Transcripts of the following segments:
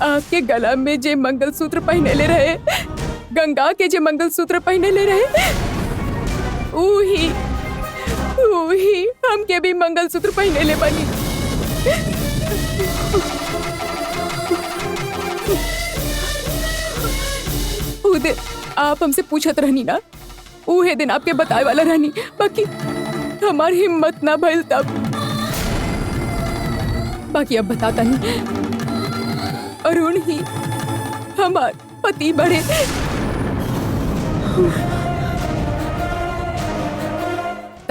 आपके गला में जे मंगलसूत्र पहने ले रहे, गंगा के जे मंगलसूत्र पहने ले रहे, ऊही हमके भी मंगलसूत्र पहने ले बनी। ऊ दिन आप हमसे पूछत रहनी ना, ऊहे दिन आपके बताए वाला रहनी, बाकी हमारी हिम्मत ना भइल तब। बाकी अब बताता नहीं, अरुण ही हमार पति बड़े।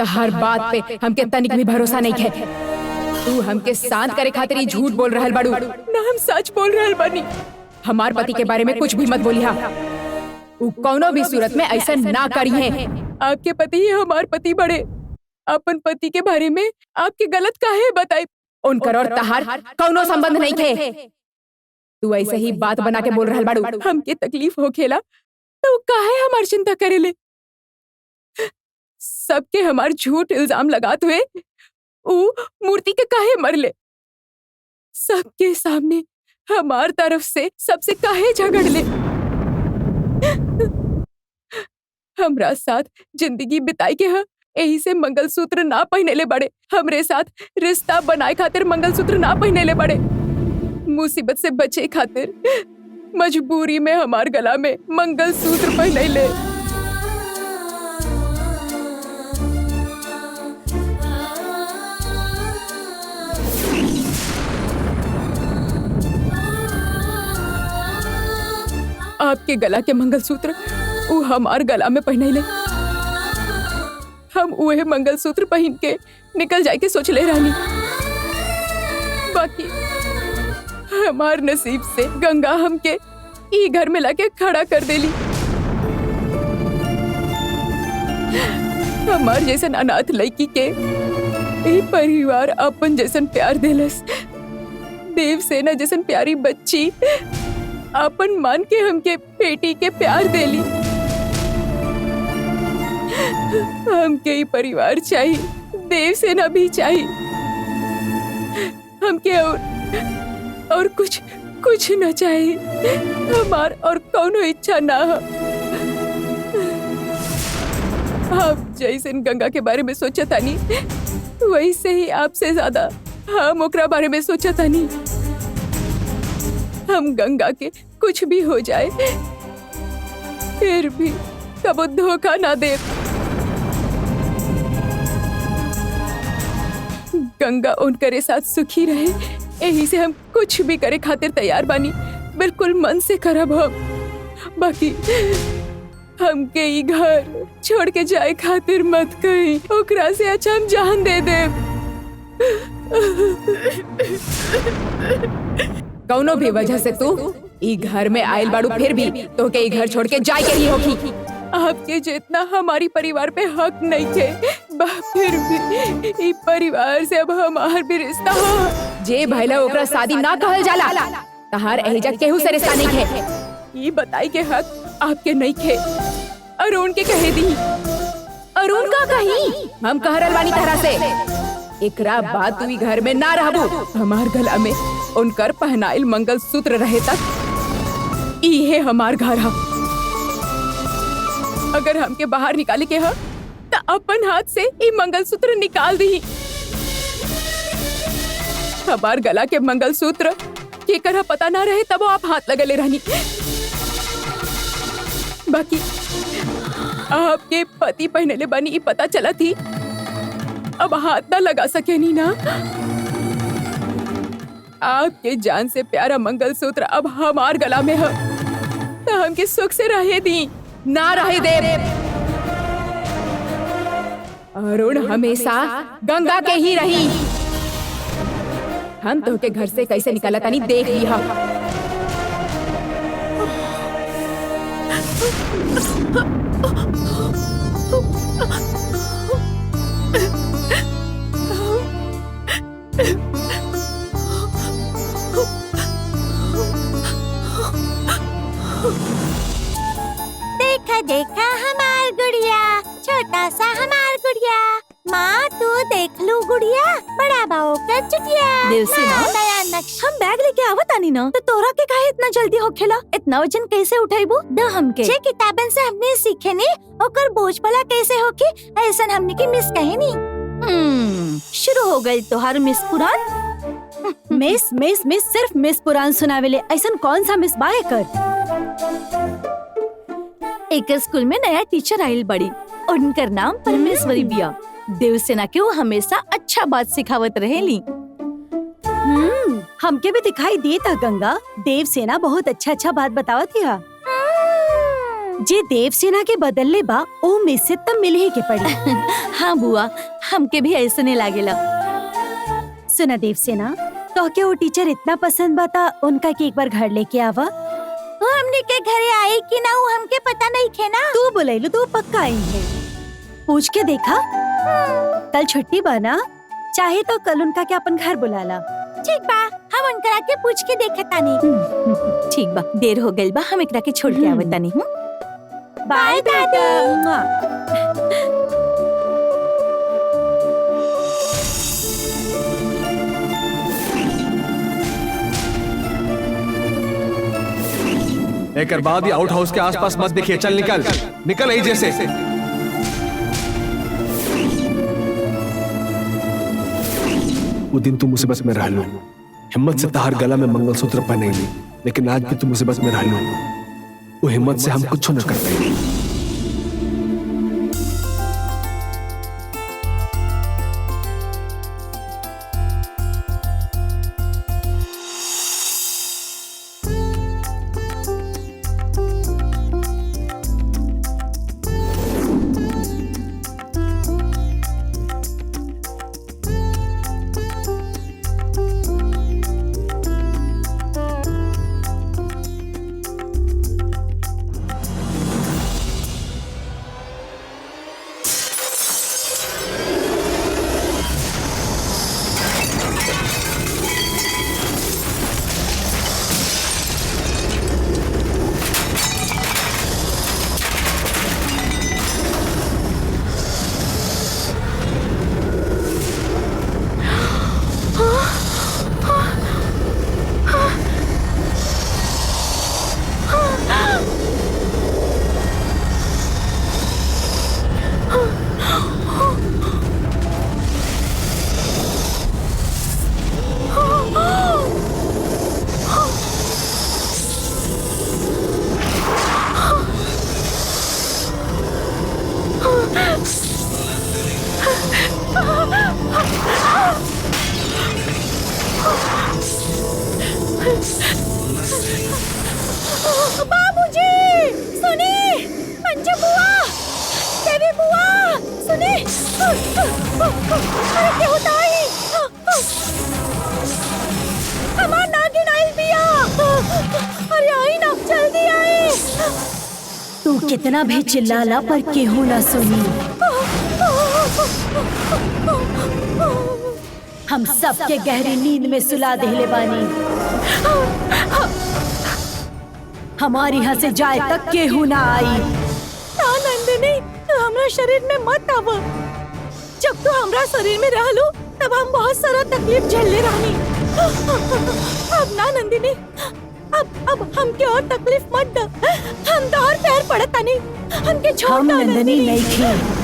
हर बात पे हमके तनिक भी भरोसा नहीं है। तू हमके शांत करे खातिर ही झूठ बोल रहल बाड़ू ना, हम सच बोल रहल बानी। हमार पति के बारे में कुछ भी मत बोलिहा, उ कौनो भी सूरत में ऐसा ना करिए। आपके पति ही हमार पति बड़े, अपन पति के बारे में आपके गलत काहे बताई? उनकर और तहार कौनो संबंध नहीं थे। तू ऐसे ही बात बना के बोल रहल बाड़ू। हमके तकलीफ हो खेला तो काहे हमार चिंता करेले? सबके हमार झूठ इल्जाम लगाते हुए ऊ मूर्ति के काहे मरले? सबके सामने हमार तरफ से सबसे काहे झगड़ ले? हमरा साथ जिंदगी बिताई के हा, यही से मंगलसूत्र ना पहने ले बड़े। हमरे साथ रिश्ता बनाए खातिर मंगलसूत्र ना पहने ले बड़े। मुसीबत से बचे खातिर मजबूरी में हमार गला में मंगलसूत्र पहने ले। आपके गला के मंगलसूत्र वो हमार गला में पहने ले। हम वह मंगलसूत्र पहन के निकल जाए के सोच ले रानी, बाकी हमार नसीब से गंगा हमके ई घर में लाके खड़ा कर देली। हमार जैसन अनाथ लड़की के ई परिवार अपन जैसन प्यार देलस। देवसेना जैसन प्यारी बच्ची अपन मान के हमके बेटी के प्यार देली। हमके ही परिवार चाहिए, देवसेना भी चाहिए। हमके और कुछ न चाहिए। हमार और कौनो इच्छा ना हो। आप जैसन गंगा के बारे में सोचा तानी, वैसे ही आपसे ज्यादा हम ओकरा बारे में सोचा तानी। हम गंगा के कुछ भी हो जाए फिर भी कबो धोखा ना दे। गंगा उनकरे साथ सुखी रहे, यही से हम कुछ भी करे खातिर तैयार बानी। बिल्कुल मन से करब हम। बाकी हमके ई घर छोड़ के जाए खातिर मत कही, ओकरा से अच्छा हम जान दे दे। कौनो भी वजह से तू ई घर में आयल बाड़ू, फिर भी तो के ई घर छोड़ के जाए के ही होगी। आपके जितना हमारी परिवार पे हक नहीं थे, फिर भी ई परिवार से अब हमार भी रिश्ता हो। जे भैला ओकरा शादी ना कहल जाला। तहार एहिजा केहू से रिश्ता नहीं है। ई बताई के हक आपके नहीं थे। अरुण के कहे दी। अरुण का कही? हम कह रहल बानी तहरा से, एकरा बाद तू ई घर में ना रहबू। हमार गला में उनकर पहनाइल मंगलसूत्र रहे तक इहे हमार घर हा। अगर हमके बाहर निकाले के हा तो अपन हाथ से ई मंगलसूत्र निकाल दी। हमार गला के मंगलसूत्र के कर पता ना रहे तब आप हाथ लगले रहनी। बाकी आपके पति पहने ले बनी पता चला थी, अब हाथ ना लगा सके नी ना। आपके जान से प्यारा मंगलसूत्र अब हमार गला में है, तो हमके सुख से रहे दी ना रहे दे। अरुण हमेशा गंगा के ही रही। हम तो के घर से कैसे निकला तानी देख लिया। देखा देखा हमार गुड़िया, छोटा सा हमार गुड़िया। माँ तू देख लो गुड़िया, बड़ा बाओ का चुटिया देवसेना, नया नक्शा। हम बैग लेके आवत आनी ना, तो तोरा के काहे इतना जल्दी होखेला? इतना वजन कैसे उठाइबू? द हमके जे किताबन से हमने सीखे नी, ओकर बोझ भला कैसे होके, ऐसा हमने की मिस कहे नी। शुरू हो गई तोहार मिस पुराण। मिस मिस मिस सिर्फ मिस पुराण सुनावेले, ऐसा कौन सा मिस बाए कर? एक स्कूल में नया टीचर आइल बड़ी, उनकर नाम परमेश्वरी बिया। देवसेना के वो हमेशा अच्छा बात सिखावत रहेली। हमके भी दिखाई देता गंगा, देवसेना बहुत अच्छा बात बतावत हिया। जे देवसेना के बदलले बा, ओ मिस से तब मिले ही के पड़ी। हाँ बुआ, हमके भी ऐसे नहीं लागेला। सुना देवसेना, तो के वो टीचर इतना पसंद बता, उनका के एक बार घर लेके आवा। वो हमने के घरे आई कि ना, वो हमके पता नहीं खे ना। तू बुलाइलू, तू पक्का आई है। पूछ के देखा, कल छुट्टी बना, चाहे तो कल उनका के अपन घर बुलाला। ठीक बा, हम उनकरा के पूछ के देखा तानी। ठीक बा, देर हो गई बा, हम एकरा के छोड़ के आवत तानी। बाय दादी। एक बाद ही आउट हाउस के आसपास मत देखिए। चल निकल निकल यही जैसे। वो दिन तू मुसीबत में रह लो, हिम्मत से तहार गला में मंगलसूत्र पहने ली, लेकिन आज भी तू मुसीबत में रह लो। वो हिम्मत से हम कुछ न कर पाएंगे। बाबूजी, सुनी, पंचू बुआ, देवी बुआ, सुनी। अरे क्या होता है? हमार नागिन आइल बिया। अरे आई ना, जल्दी आई। तू कितना भी चिल्लाला, पर केहू ना सुनी। हम सबके गहरी नींद में सुला देले बानी। हमारी यहाँ से जाए तक केहू ना आई। नंदिनी, तू हमरा शरीर में मत आवा। जब तू हमरा शरीर में रहलू, तब हम बहुत सारा तकलीफ झेलले रहनी। अब ना नंदिनी, अब हमके और तकलीफ मत द। हम तो और पैर पड़त नहीं, हमके छोड़ हम दो नंदिनी नहीं थी।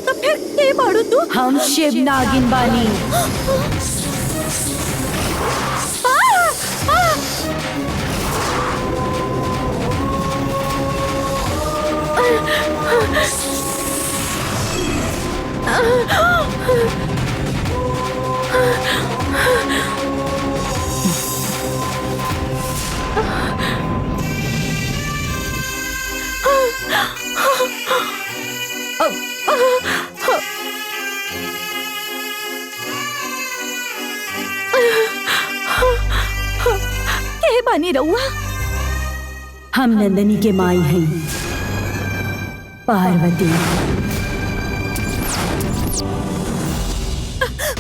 तो फिर के बाड़ू तू? हम शिव नागिन बानी। के बानी रहुआ? हम नंदिनी के माई हैं, पार्वती।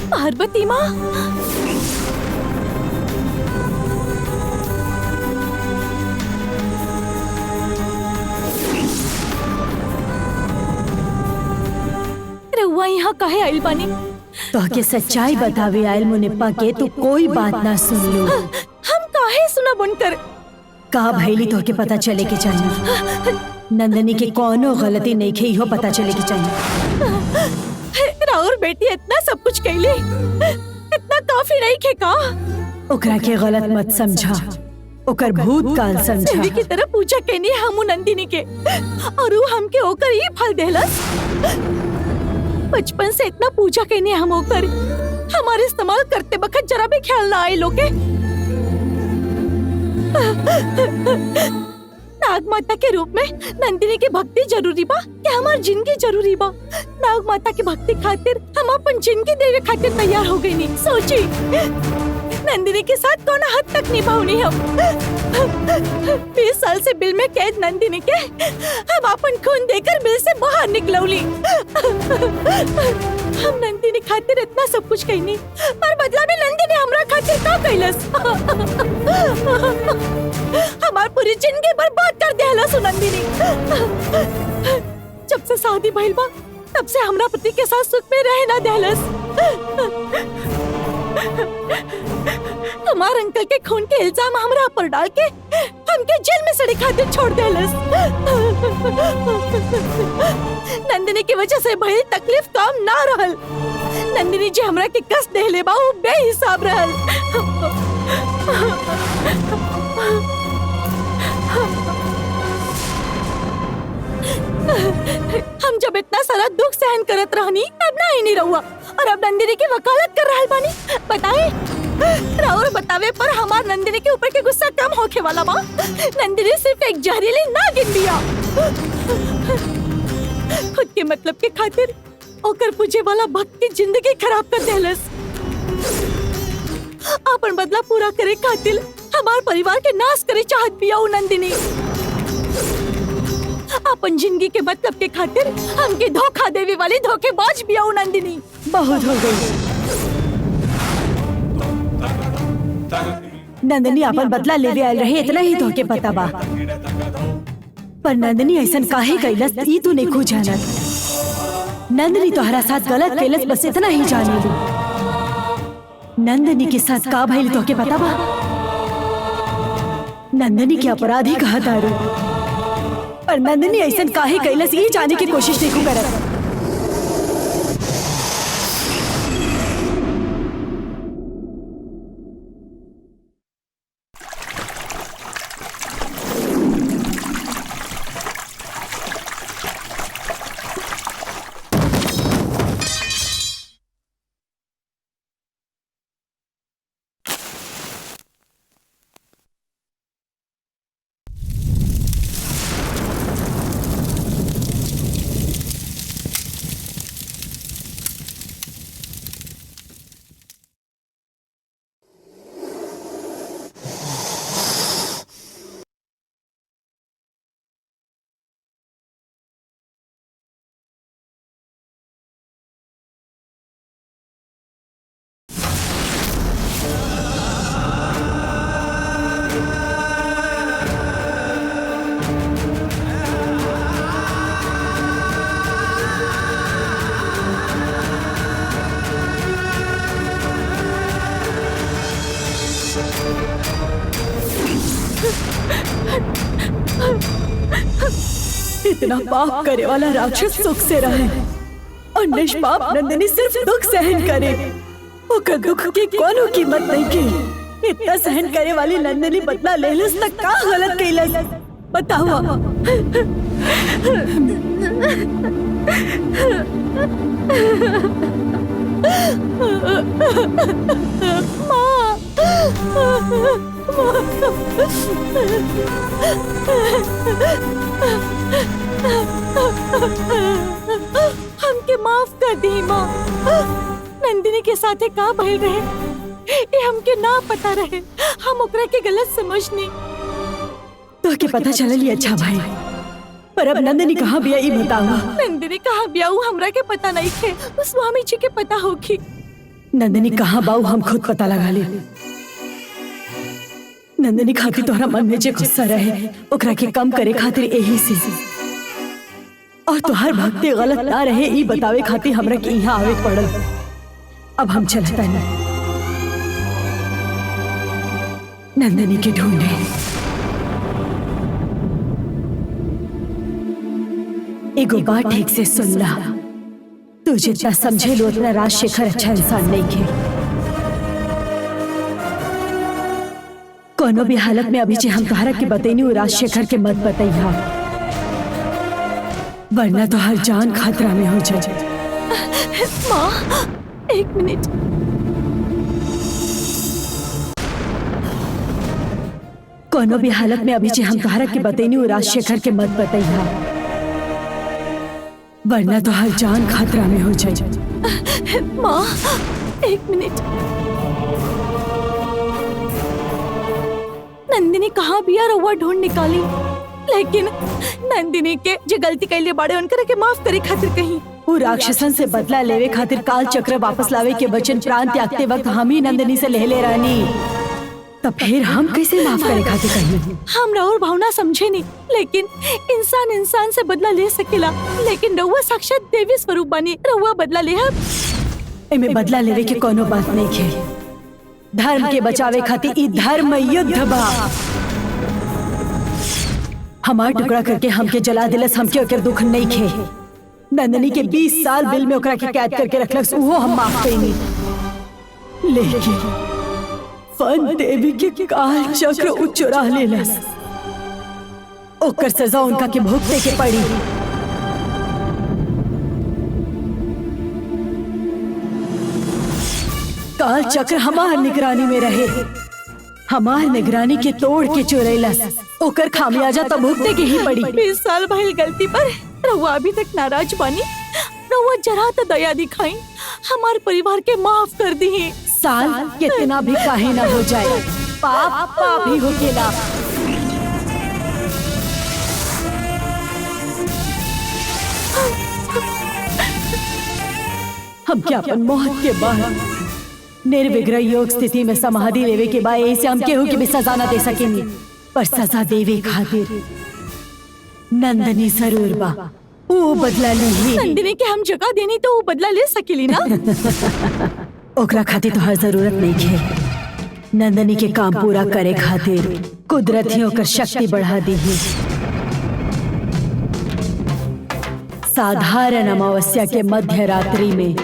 पार्वती माँ? रउआ यहाँ काहे आइल बानी? तो के सच्चाई बतावे आयल मुनिप्पा के तू कोई बात ना सुन लो। हम काहे सुना बनकर? का भैली तो के पता चले के चाहिए। नंदनी के कोनो गलती नहीं खे, इहो पता चले के चाहिए। राउर बेटी इतना सब कुछ कैली, इतना काफी नहीं खे का? ओकरा के गलत मत समझा, ओकर भूतकाल समझा। देवी की तरह पूजा कैनी हमू नंदिनी के, और वो हमके ओकर ही फल देहलस। बचपन से इतना पूजा कैनी हम ओकर, हमारे इस्तेमाल करते वक्त जरा भी ख्याल ना आए लोगे। नाग माता के रूप में नंदिनी की भक्ति जरूरी बा कि हमार जिंदगी जरूरी बा? नाग माता की भक्ति खातिर हम अपन जिंदगी देवे खातिर तैयार हो गई। नहीं सोची नंदिनी के साथ कौन हद तक निभावनी हम। 20 साल से बिल में कैद नंदिनी के हम अपन खून देकर बिल से बाहर निकलौली। हम नंदिनी खातिर इतना सब कुछ कहनी, पर बदला में नंदिनी हमरा खातिर का कैलस? हमार पूरी जिंदगी बर्बाद कर देहलस नंदिनी। जब से शादी भइल बा तब से हमरा पति के साथ सुख में रह ना देहलस। हमार अंकल के खून के इल्जाम हमरा पर डाल के हमके जेल में सड़े खातिर छोड़ देलस। नंदिनी की वजह से भइल तकलीफ काम ना रहल। नंदिनी जी हमरा के कष्ट देले बा वो बेहिसाब रहल। हम जब इतना सारा दुख सहन करत रहनी तब ना ही नहीं रहुआ, और अब नंदिनी की वकालत कर रहल बानी। बताए राउर बतावे पर हमार नंदिनी के ऊपर के गुस्सा कम होके वाला बा। नंदिनी सिर्फ एक जहरीली नागिन बिया। खुद के मतलब के खातिर ओकर पूजे वाला भक्त की जिंदगी खराब कर देलस। अपन बदला पूरा करे खातिर हमार परिवार के नाश करे चाहत बिया वो नंदिनी। अपन जिंदगी के मतलब के खातिर हमके धोखा देवे वाली धोखेबाज बिया वो नंदिनी। बहुत हो गई। नंदनी अपन बदला लेवे आयल रहे, इतना ही तो के पता बा। पर नंदनी ऐसन काहे कैलस ई तू नहीं खोज जानत। नंदनी तोहरा साथ गलत कैलस, बस इतना ही जाने ली। नंदनी के साथ का भइल तो के पता बा? नंदनी के अपराधी कहा तारू, पर नंदनी ऐसन काहे कैलस ई जाने की कोशिश नहीं करत। इतना पाप करे वाला राक्षस सुख से रहे और निष्पाप नंदिनी सिर्फ दुख सहन करे। ओकर दुख की कोनो कीमत नहीं की। इतना सहन करे वाली नंदिनी बदला लेलस तक का गलत कैलस बताओ। हमके माफ कर दी माँ। नंदिनी के साथे का भइल रहे ये हमके ना पता रहे। हम ओकरा के गलत समझनी। तो के पता चलल ही अच्छा भाई, पर अब नंदिनी कहाँ बिया ई बतावा। नंदिनी कहाँ बियाऊ हमरा के पता नहीं थे, उस स्वामी जी के पता होगी। नंदिनी कहाँ बाऊ हम खुद पता लगा ले। नंदिनी खातिर तोहरा मन में जे गुस्सा रहे ओकरा के कम करे खातिर यही से और तोहर भक्ति गलत ना रहे ई बतावे खातिर हमरा के यहाँ आवे पड़ल। अब हम चलता नहीं नंदनी के ढूंढे। एगो बात ठीक से सुन ला, तू जितना समझे लो उतना राजशेखर अच्छा इंसान नहीं है। कोनो भी हालत में अभी जे हम तोहरा के बतैनी वो राजशेखर के मत बतैहा, वरना तो हर जान खतरा में हो जाए। माँ, एक मिनट। कोनो भी हालत में अभी जे हम तोहरा के बतैनी वो राजशेखर के मत बतैहा, वरना तो हर जान खतरा में हो जाए। माँ, एक मिनट। नंदिनी कहाँ बिया रउआ ढूंढ निकाली, लेकिन नंदिनी के जो गलती कैले बाड़े उनकरा के माफ करे खातिर कहीं। वो राक्षसन से बदला लेवे खातिर काल चक्र वापस लावे के वचन प्राण त्यागते वक्त हम ही नंदिनी से ले रानी, तब फिर हम कैसे माफ करे खातिर कहीं। हम और भावना समझे नहीं, लेकिन इंसान इंसान से बदला ले सकेला, लेकिन रउआ साक्षात देवी स्वरूप बनी, रउआ बदला ले। एमे बदला लेवे के कोनो बात नहीं है। धर्म के बचावे खातिर ई धर्म युद्ध बा। हमार टुकड़ा करके हमके जला दिलस, हमके ओकर दुख नहीं खे। नंदनी के 20 साल बिल में ओकरा के कैद करके रखलस, वो हम माफ कईनी, लेकिन फन देवी के काल चक्र उ चुरा लेलस। ओकर सजा उनका के भुगते के पड़ी। काल चक्र हमार निगरानी में रहे, हमार निगरानी के तोड़ के चुरैलस, ओकर खामियाजा तो भुगते के ही पड़ी। 20 साल भइल गलती पर रउआ अभी तक नाराज बानी। रउआ जरा तो दया दिखाई, हमार परिवार के माफ कर दी। साल कितना भी काहे ना हो जाए, पाप पाप ही होकेला। हम क्या अपन मौत के बाद निर्विग्रह योग स्थिति में समाधि लेवे के बाद ऐसे हम केहू की भी सजा ना दे सकेंगे, पर सजा देवे खातिर नंदनी जरूर बा, वो बदला ली। नंदिनी के हम जगह देनी तो वो बदला ले सकेली ना। ओकरा खातिर तो हर जरूरत नहीं है। नंदनी के काम पूरा करे खातिर कुदरत ही ओकर शक्ति बढ़ा दी है। साधारण अमावस्या के मध्य रात्रि में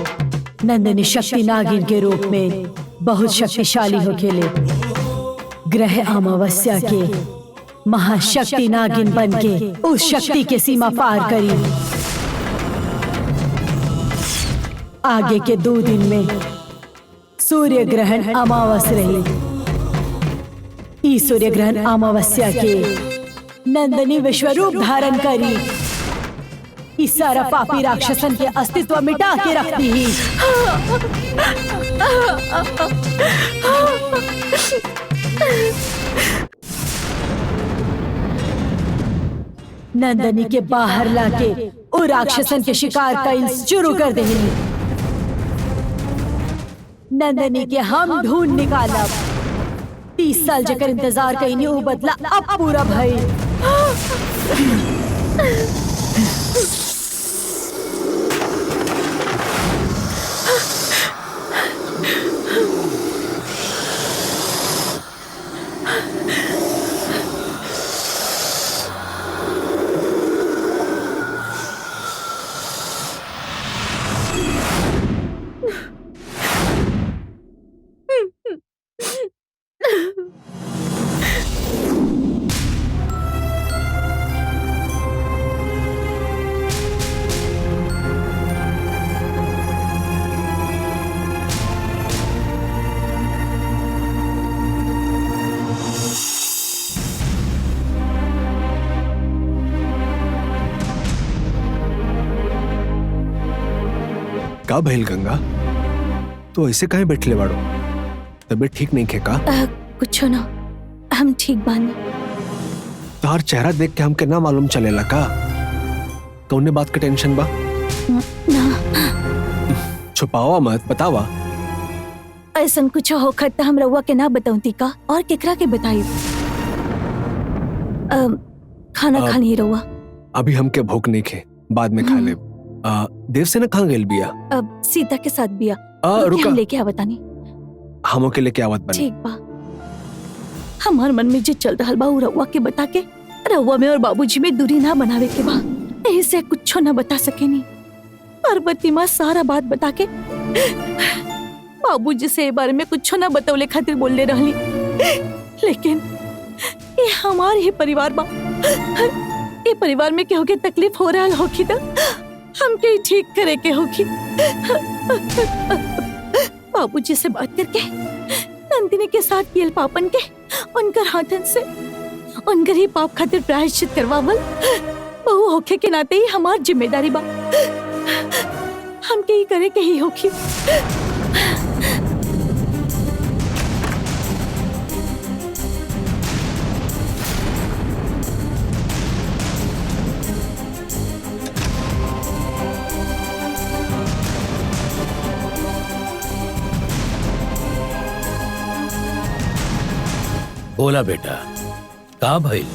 नंदनी शक्ति नागिन के रूप में बहुत शक्तिशाली हो खेले। ग्रह अमावस्या के महाशक्ति नागिन बनके उस शक्ति के सीमा पार करी। आगे के 2 दिन में सूर्य ग्रहण अमावस रही। इस सूर्य ग्रहण अमावस्या के नंदनी विश्वरूप धारण करी। इस सारा पापी राक्षसन के अस्तित्व मिटा के रखती ही। नंदनी के बाहर लाके ओ राक्षसन के शिकार कईल शुरू कर दे। नंदनी के हम ढूंढ निकालब। 30 साल जकर इंतजार कईनी वो बदला अब पूरा भई। का भइल गंगा, तो ऐसे कहीं बैठले बाड़ो? तबीयत ठीक नहीं खे का? कुछ ना, हम ठीक बानी। तोहार चेहरा देख के हमके ना मालूम चलेला का कौने बात का टेंशन बा? ना छुपावा मत, बतावा। ऐसा कुछ होखत त हम रउआ के ना बताऊती का, और केकरा के बताई? खाना खानी रउआ। अभी हमके भूख नहीं खे, बाद में खा ले। देवसेना कहाँ गेल बिया? अब सीता के साथ बिया। रुका, हम लेके आवतानी। हमो के लेके आवत बनी। ठीक बा। हमार मन में जो चल रहा बा उ रउआ के बता के रउआ में और बाबूजी में दूरी ना बनावे के बा। ऐसे कुछ ना बता सकेनी। पार्वती माँ सारा बात बता के बाबूजी से ए बारे में कुछ ना बतौले खातिर बोलले रहली, लेकिन ये हमार ही परिवार बा। ये परिवार में केहू के तकलीफ हो रहा होगी तो हमके ही ठीक करे के होगी। बाबूजी से बात करके नंदिनी के साथ कियल पापन के उनकर हाथन से उनकर ही पाप खातिर प्रायश्चित करवावल बहू होखे के नाते ही हमार जिम्मेदारी बा। हमके ही करे के ही होगी। बोला बेटा, का भइल?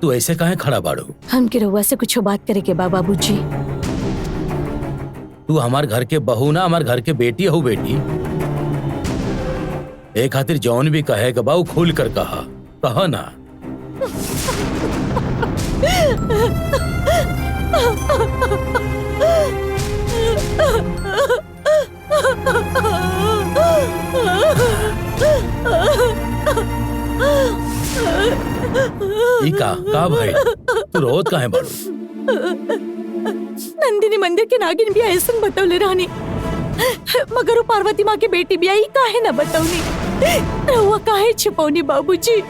तू ऐसे काहे खड़ा बाड़ू? हमके रउआ से कुछ बात करे के बा बाबूजी। तू हमार घर के बहू ना हमार घर के बेटी हो बेटी। ए खातिर जौन भी कहे के बा उ खुल कर कहा ना। ई का भाई तू रोत काहे बाड़ू? नंदिनी मंदिर के नागिन भी ऐसन बतौले रहनी, मगर वो पार्वती माँ की बेटी भी आई काहे ना बतौनी। रउआ काहे छिपौनी बाबूजी?